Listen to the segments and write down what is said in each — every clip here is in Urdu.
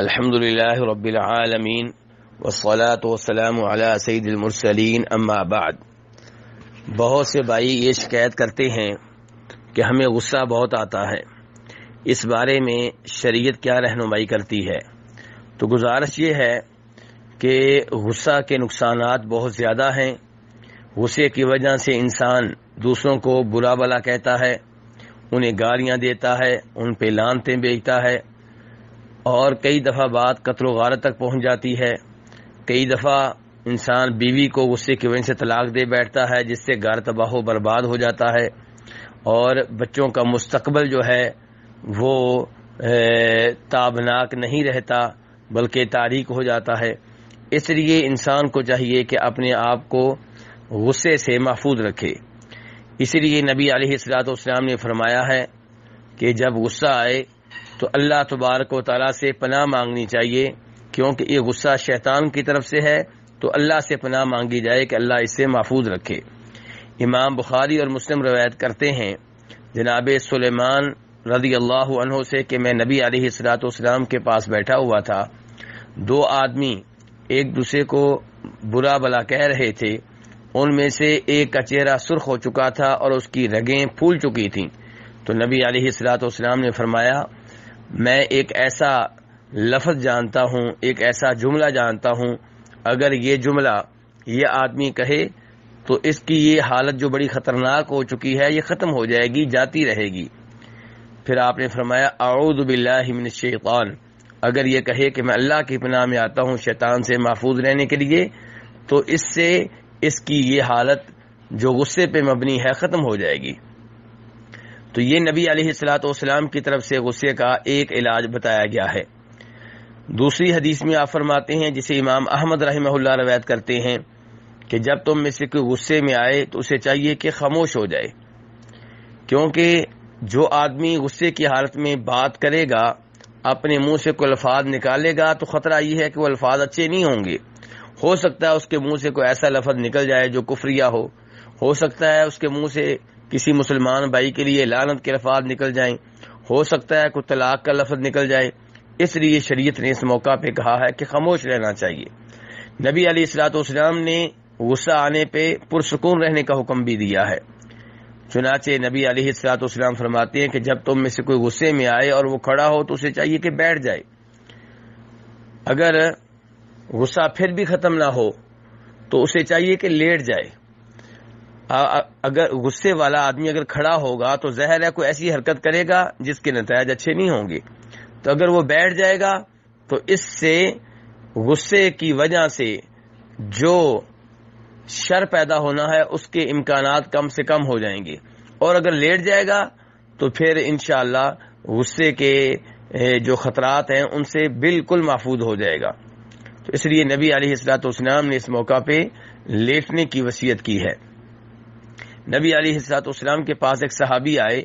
الحمد للہ رب العالمین والصلاة والسلام علی سید المرسلین اما بعد۔ بہت سے بھائی یہ شکایت کرتے ہیں کہ ہمیں غصہ بہت آتا ہے، اس بارے میں شریعت کیا رہنمائی کرتی ہے؟ تو گزارش یہ ہے کہ غصہ کے نقصانات بہت زیادہ ہیں۔ غصے کی وجہ سے انسان دوسروں کو برا بھلا کہتا ہے، انہیں گالیاں دیتا ہے، ان پہ لعنتیں بھیجتا ہے، اور کئی دفعہ بات قتل و غارت تک پہنچ جاتی ہے۔ کئی دفعہ انسان بیوی کو غصے کی وجہ سے طلاق دے بیٹھتا ہے، جس سے گھر تباہ و برباد ہو جاتا ہے اور بچوں کا مستقبل جو ہے وہ تابناک نہیں رہتا بلکہ تاریک ہو جاتا ہے۔ اس لیے انسان کو چاہیے کہ اپنے آپ کو غصے سے محفوظ رکھے۔ اسی لیے نبی علیہ الصلوۃ والسلام نے فرمایا ہے کہ جب غصہ آئے تو اللہ تبارک و تعالیٰ سے پناہ مانگنی چاہیے، کیونکہ یہ غصہ شیطان کی طرف سے ہے، تو اللہ سے پناہ مانگی جائے کہ اللہ اس سے محفوظ رکھے۔ امام بخاری اور مسلم روایت کرتے ہیں جناب سلیمان رضی اللہ عنہ سے کہ میں نبی علیہ الصلوۃ والسلام کے پاس بیٹھا ہوا تھا، دو آدمی ایک دوسرے کو برا بھلا کہہ رہے تھے، ان میں سے ایک کا چہرہ سرخ ہو چکا تھا اور اس کی رگیں پھول چکی تھیں۔ تو نبی علیہ الصلوۃ والسلام نے فرمایا میں ایک ایسا لفظ جانتا ہوں، ایک ایسا جملہ جانتا ہوں، اگر یہ جملہ یہ آدمی کہے تو اس کی یہ حالت جو بڑی خطرناک ہو چکی ہے یہ ختم ہو جائے گی، جاتی رہے گی۔ پھر آپ نے فرمایا اعوذ باللہ من الشیطان، اگر یہ کہے کہ میں اللہ کی پناہ میں آتا ہوں شیطان سے محفوظ رہنے کے لیے، تو اس سے اس کی یہ حالت جو غصے پہ مبنی ہے ختم ہو جائے گی۔ تو یہ نبی علیہ الصلوۃ والسلام کی طرف سے غصے کا ایک علاج بتایا گیا ہے۔ دوسری حدیث میں آپ فرماتے ہیں، جسے امام احمد رحمہ اللہ روایت کرتے ہیں، کہ جب تم میں سے کوئی غصے میں آئے تو اسے چاہیے کہ خاموش ہو جائے، کیونکہ جو آدمی غصے کی حالت میں بات کرے گا، اپنے منہ سے کوئی الفاظ نکالے گا، تو خطرہ یہ ہے کہ وہ الفاظ اچھے نہیں ہوں گے۔ ہو سکتا ہے اس کے منہ سے کوئی ایسا لفظ نکل جائے جو کفریہ ہو سکتا ہے اس کے منہ سے کسی مسلمان بھائی کے لیے لعنت کے الفاظ نکل جائیں، ہو سکتا ہے کوئی طلاق کا لفظ نکل جائے۔ اس لیے شریعت نے اس موقع پہ کہا ہے کہ خاموش رہنا چاہیے۔ نبی علیہ الصلوۃ والسلام نے غصہ آنے پہ پرسکون رہنے کا حکم بھی دیا ہے۔ چنانچہ نبی علیہ الصلوۃ والسلام فرماتے ہیں کہ جب تم میں سے کوئی غصے میں آئے اور وہ کھڑا ہو تو اسے چاہیے کہ بیٹھ جائے۔ اگر غصہ پھر بھی ختم نہ ہو تو اسے چاہیے کہ لیٹ جائے۔ اگر غصے والا آدمی اگر کھڑا ہوگا تو ظاہر ہے کوئی ایسی حرکت کرے گا جس کے نتائج اچھے نہیں ہوں گے، تو اگر وہ بیٹھ جائے گا تو اس سے غصے کی وجہ سے جو شر پیدا ہونا ہے اس کے امکانات کم سے کم ہو جائیں گے، اور اگر لیٹ جائے گا تو پھر انشاءاللہ غصے کے جو خطرات ہیں ان سے بالکل محفوظ ہو جائے گا۔ تو اس لیے نبی علیہ الصلوۃ والسلام نے اس موقع پہ لیٹنے کی وصیت کی ہے۔ نبی علیہ الصلوۃ والسلام کے پاس ایک صحابی آئے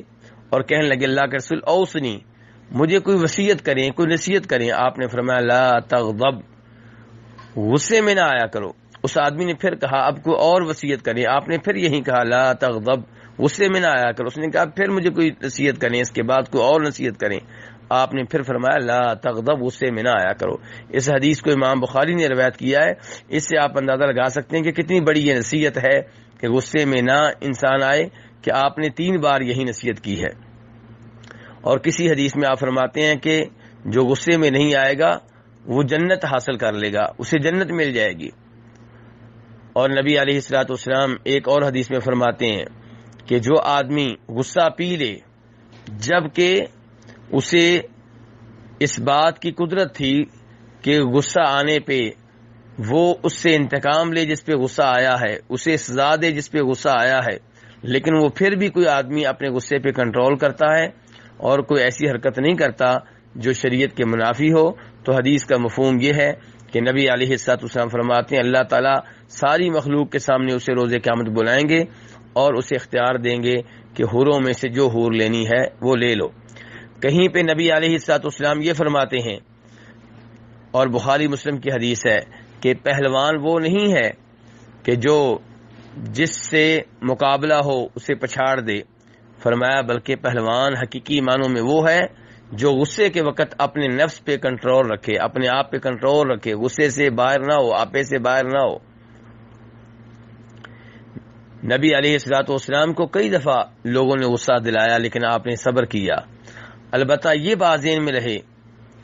اور کہنے لگے اللہ کے رسول اوصنی، مجھے کوئی وصیت کریں، کوئی نصیحت کریں۔ آپ نے فرمایا لا تغضب، غصے میں نہ آیا کرو۔ اس آدمی نے پھر کہا اب کوئی اور وصیت کریں۔ آپ نے پھر یہی کہا لا تغضب، غصے میں نہ آیا کرو۔ اس نے کہا پھر مجھے کوئی نصیحت کریں، اس کے بعد کوئی اور نصیحت کریں۔ آپ نے پھر فرمایا لا تغضب، غصے میں نہ آیا کرو۔ اس حدیث کو امام بخاری نے روایت کیا ہے۔ اس سے آپ اندازہ لگا سکتے ہیں کہ کتنی بڑی یہ نصیحت ہے کہ غصے میں نہ انسان آئے، کہ آپ نے 3 بار یہی نصیحت کی ہے۔ اور کسی حدیث میں آپ فرماتے ہیں کہ جو غصے میں نہیں آئے گا وہ جنت حاصل کر لے گا، اسے جنت مل جائے گی۔ اور نبی علیہ الصلوۃ والسلام ایک اور حدیث میں فرماتے ہیں کہ جو آدمی غصہ پی لے جبکہ اسے اس بات کی قدرت تھی کہ غصہ آنے پہ وہ اس سے انتقام لے جس پہ غصہ آیا ہے، اسے سزا دے جس پہ غصہ آیا ہے، لیکن وہ پھر بھی کوئی آدمی اپنے غصے پہ کنٹرول کرتا ہے اور کوئی ایسی حرکت نہیں کرتا جو شریعت کے منافی ہو، تو حدیث کا مفہوم یہ ہے کہ نبی علیہ الصلوۃ والسلام فرماتے ہیں اللہ تعالیٰ ساری مخلوق کے سامنے اسے روز قیامت بلائیں گے اور اسے اختیار دیں گے کہ حوروں میں سے جو حور لینی ہے وہ لے لو۔ کہیں پہ نبی علیہ الصلوۃ والسلام یہ فرماتے ہیں، اور بخاری مسلم کی حدیث ہے، کہ پہلوان وہ نہیں ہے کہ جو جس سے مقابلہ ہو اسے پچھاڑ دے، فرمایا بلکہ پہلوان حقیقی معنوں میں وہ ہے جو غصے کے وقت اپنے نفس پہ کنٹرول رکھے، اپنے آپ پہ کنٹرول رکھے، غصے سے باہر نہ ہو، آپے سے باہر نہ ہو۔ نبی علیہ الصلوۃ والسلام کو کئی دفعہ لوگوں نے غصہ دلایا لیکن آپ نے صبر کیا۔ البتہ یہ بات ذہن میں رہے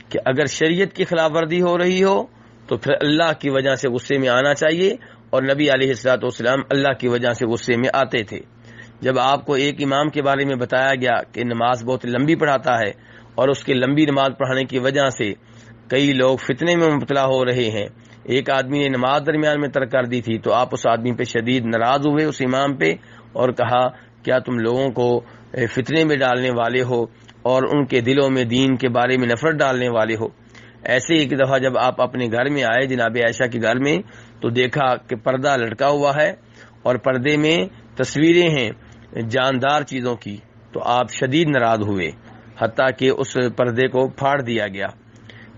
کہ اگر شریعت کی خلاف ورزی ہو رہی ہو تو پھر اللہ کی وجہ سے غصے میں آنا چاہیے، اور نبی علیہ الصلوۃ والسلام اللہ کی وجہ سے غصے میں آتے تھے۔ جب آپ کو ایک امام کے بارے میں بتایا گیا کہ نماز بہت لمبی پڑھاتا ہے اور اس کی لمبی نماز پڑھانے کی وجہ سے کئی لوگ فتنے میں مبتلا ہو رہے ہیں، ایک آدمی نے نماز درمیان میں ترک کر دی تھی تو آپ اس آدمی پہ شدید ناراض ہوئے، اس امام پہ، اور کہا کیا تم لوگوں کو فتنے میں ڈالنے والے ہو اور ان کے دلوں میں دین کے بارے میں نفرت ڈالنے والے ہو۔ ایسے ایک دفعہ جب آپ اپنے گھر میں آئے جناب عائشہ کے گھر میں تو دیکھا کہ پردہ لٹکا ہوا ہے اور پردے میں تصویریں ہیں جاندار چیزوں کی، تو آپ شدید ناراض ہوئے، حتیٰ کہ اس پردے کو پھاڑ دیا گیا۔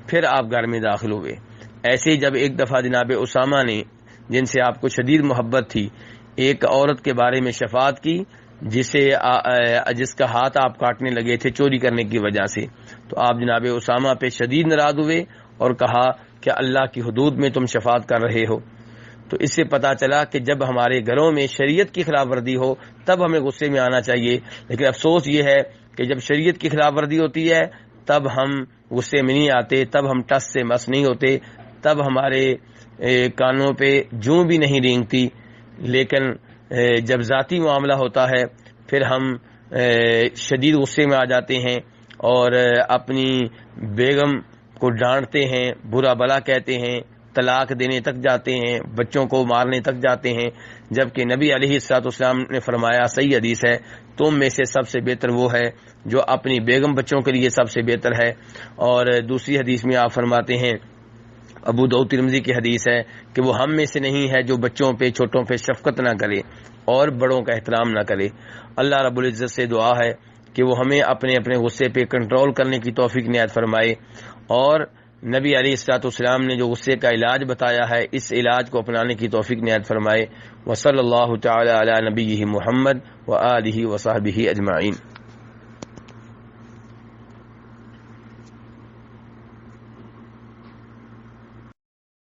پھر آپ گھر میں داخل ہوئے۔ ایسے ہی جب ایک دفعہ جناب اسامہ نے، جن سے آپ کو شدید محبت تھی، ایک عورت کے بارے میں شفاعت کی جس کا ہاتھ آپ کاٹنے لگے تھے چوری کرنے کی وجہ سے، تو آپ جناب اسامہ پہ شدید ناراض ہوئے اور کہا کہ اللہ کی حدود میں تم شفاعت کر رہے ہو۔ تو اس سے پتہ چلا کہ جب ہمارے گھروں میں شریعت کی خلاف ورزی ہو تب ہمیں غصے میں آنا چاہیے، لیکن افسوس یہ ہے کہ جب شریعت کی خلاف ورزی ہوتی ہے تب ہم غصے میں نہیں آتے، تب ہم ٹس سے مس نہیں ہوتے، تب ہمارے کانوں پہ جوں بھی نہیں رینگتی، لیکن جب ذاتی معاملہ ہوتا ہے پھر ہم شدید غصے میں آ جاتے ہیں اور اپنی بیگم کو ڈانٹتے ہیں، برا بلا کہتے ہیں، طلاق دینے تک جاتے ہیں، بچوں کو مارنے تک جاتے ہیں، جبکہ نبی علیہ الصلوۃ والسلام نے فرمایا، صحیح حدیث ہے، تم میں سے سب سے بہتر وہ ہے جو اپنی بیگم بچوں کے لیے سب سے بہتر ہے۔ اور دوسری حدیث میں آپ فرماتے ہیں، ابو داؤد ترمذی کی حدیث ہے کہ وہ ہم میں سے نہیں ہے جو بچوں پہ چھوٹوں پہ شفقت نہ کرے اور بڑوں کا احترام نہ کرے۔ اللہ رب العزت سے دعا ہے کہ وہ ہمیں اپنے غصے پہ کنٹرول کرنے کی توفیق عنایت فرمائے، اور نبی علیہ الصلوۃ والسلام نے جو غصے کا علاج بتایا ہے اس علاج کو اپنانے کی توفیق عنایت فرمائے۔ وصلی اللہ تعالی علی نبیہ محمد وآلہ وصحبہ اجمعین۔